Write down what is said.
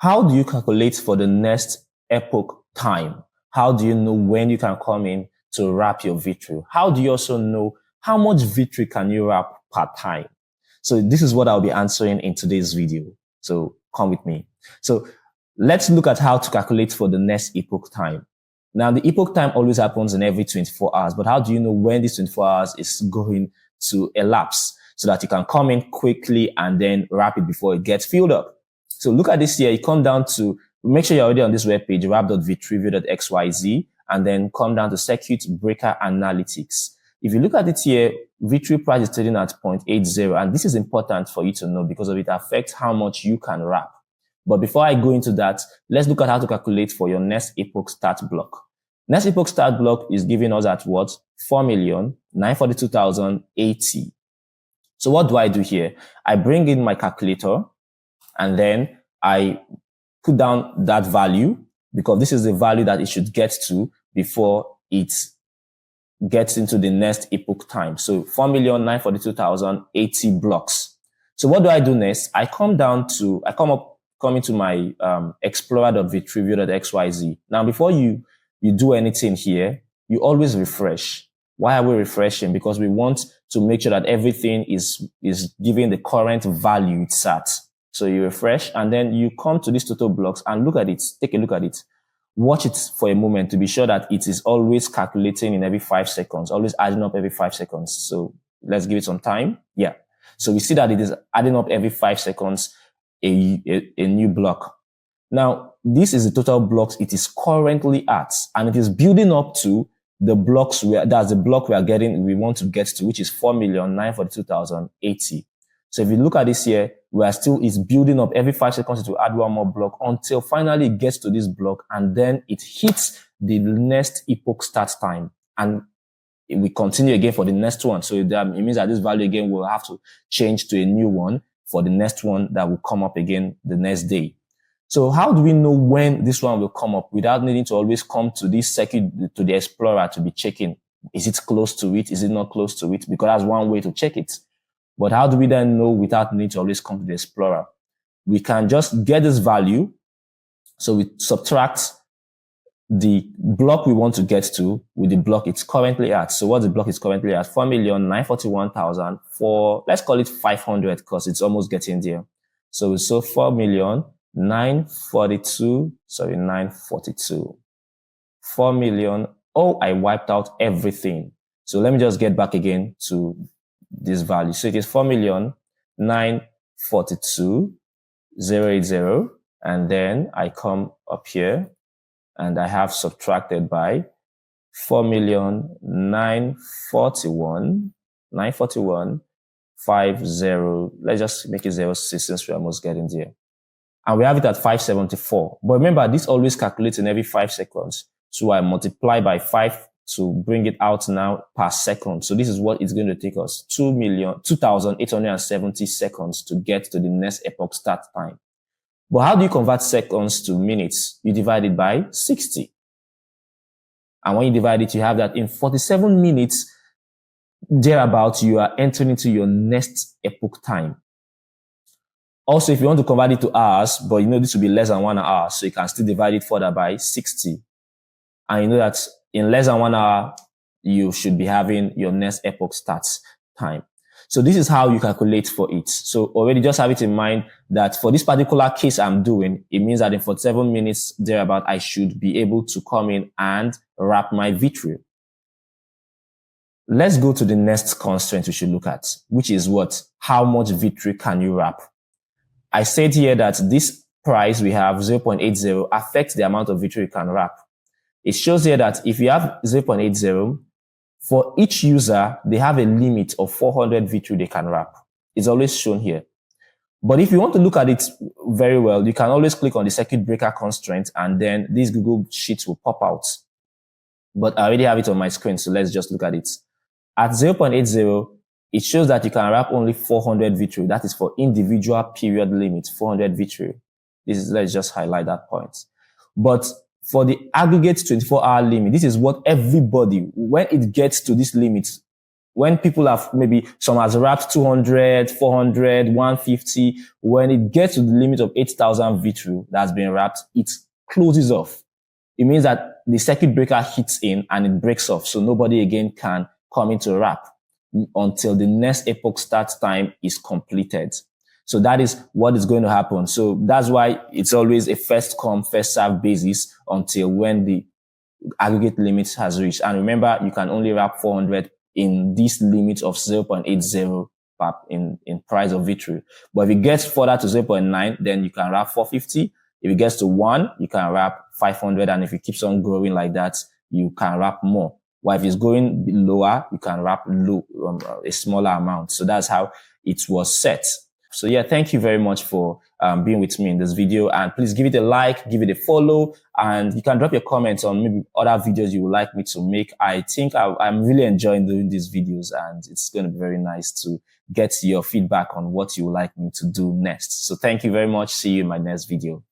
How do you calculate for the next epoch time? How do you know when you can come in to wrap your Vtru? How do you also know how much Vtru can you wrap per time? So this is what I'll be answering in today's video. So come with me. So let's look at how to calculate for the next epoch time. Now, the epoch time always happens in every 24 hours, but how do you know when this 24 hours is going to elapse so that you can come in quickly and then wrap it before it gets filled up? So look at this here. You come down to, make sure you're already on this webpage, wrap.vitruveo.xyz, and then come down to circuit breaker analytics. If you look at it here, Vtru price is trading at 0.80, and this is important for you to know because of it affects how much you can wrap. But before I go into that, let's look at how to calculate for your next epoch start block. Next epoch start block is giving us at what? 4,942,080. So what do I do here? I bring in my calculator and then I put down that value because this is the value that it should get to before it gets into the next epoch time. So 4,942,080 blocks. So what do I do next? I come into my explorer.vitruveo.xyz. Now, before you do anything here, you always refresh. Why are we refreshing? Because we want to make sure that everything is giving the current value it's at. So you refresh and then you come to these total blocks and look at it. Take a look at it. Watch it for a moment to be sure that it is always calculating in every 5 seconds, always adding up every 5 seconds. So let's give it some time. Yeah. So we see that it is adding up every 5 seconds a new block. Now, this is the total blocks it is currently at, and it is building up to the blocks that's the block we want to get to, which is 4,942,080. So if you look at this here, it's building up every 5 seconds to add one more block until finally it gets to this block, and then it hits the next epoch start time. And we continue again for the next one. So it means that this value again will have to change to a new one for the next one that will come up again the next day. So how do we know when this one will come up without needing to always come to this circuit, to the Explorer to be checking? Is it close to it? Is it not close to it? Because that's one way to check it. But how do we then know without needing to always come to the Explorer? We can just get this value. So we subtract the block we want to get to with the block it's currently at. So what the block is currently at? 4,941,000 for, let's call it 500 because it's almost getting there. So we saw 4,942. 4 million. Oh, I wiped out everything. So let me just get back again to this value. So it is 4,942,080. And then I come up here and I have subtracted by 4,941,941,50. Let's just make it 06 since we're almost getting there. And we have it at 574. But remember, this always calculates in every 5 seconds. So I multiply by 5 to bring it out now per second. So this is what it's going to take us, 2,870 seconds to get to the next epoch start time. But how do you convert seconds to minutes? You divide it by 60. And when you divide it, you have that in 47 minutes, thereabouts, you are entering into your next epoch time. Also, if you want to convert it to hours, but you know this will be less than 1 hour, so you can still divide it further by 60. And you know that in less than 1 hour, you should be having your next epoch starts time. So this is how you calculate for it. So already just have it in mind that for this particular case I'm doing, it means that in 47 minutes thereabout, I should be able to come in and wrap my Vtru. Let's go to the next constraint we should look at, which is what? How much Vtru can you wrap? I said here that this price we have 0.80 affects the amount of Vtru you can wrap. It shows here that if you have 0.80, for each user, they have a limit of 400 Vtru they can wrap. It's always shown here. But if you want to look at it very well, you can always click on the circuit breaker constraint and then these Google Sheets will pop out. But I already have it on my screen, so let's just look at it. At 0.80, it shows that you can wrap only 400 Vtru. That is for individual period limit, 400 Vtru. Let's just highlight that point. But for the aggregate 24-hour limit, this is what everybody, when it gets to this limit, When people have, maybe some has wrapped 200, 400, 150, when it gets to the limit of 8,000 Vtru that's been wrapped, it closes off. It means that the circuit breaker hits in and it breaks off. So nobody again can come into wrap until the next epoch start time is completed. So that is what is going to happen. So that's why it's always a first come, first serve basis until when the aggregate limit has reached. And remember, you can only wrap 400 in this limit of 0.80 in price of Vtru. But if it gets further to 0.9, then you can wrap 450. If it gets to 1, you can wrap 500. And if it keeps on growing like that, you can wrap more. While if it's going lower, you can wrap a smaller amount. So that's how it was set. So yeah, thank you very much for being with me in this video. And please give it a like, give it a follow, and you can drop your comments on maybe other videos you would like me to make. I think I'm really enjoying doing these videos, and it's going to be very nice to get your feedback on what you would like me to do next. So thank you very much. See you in my next video.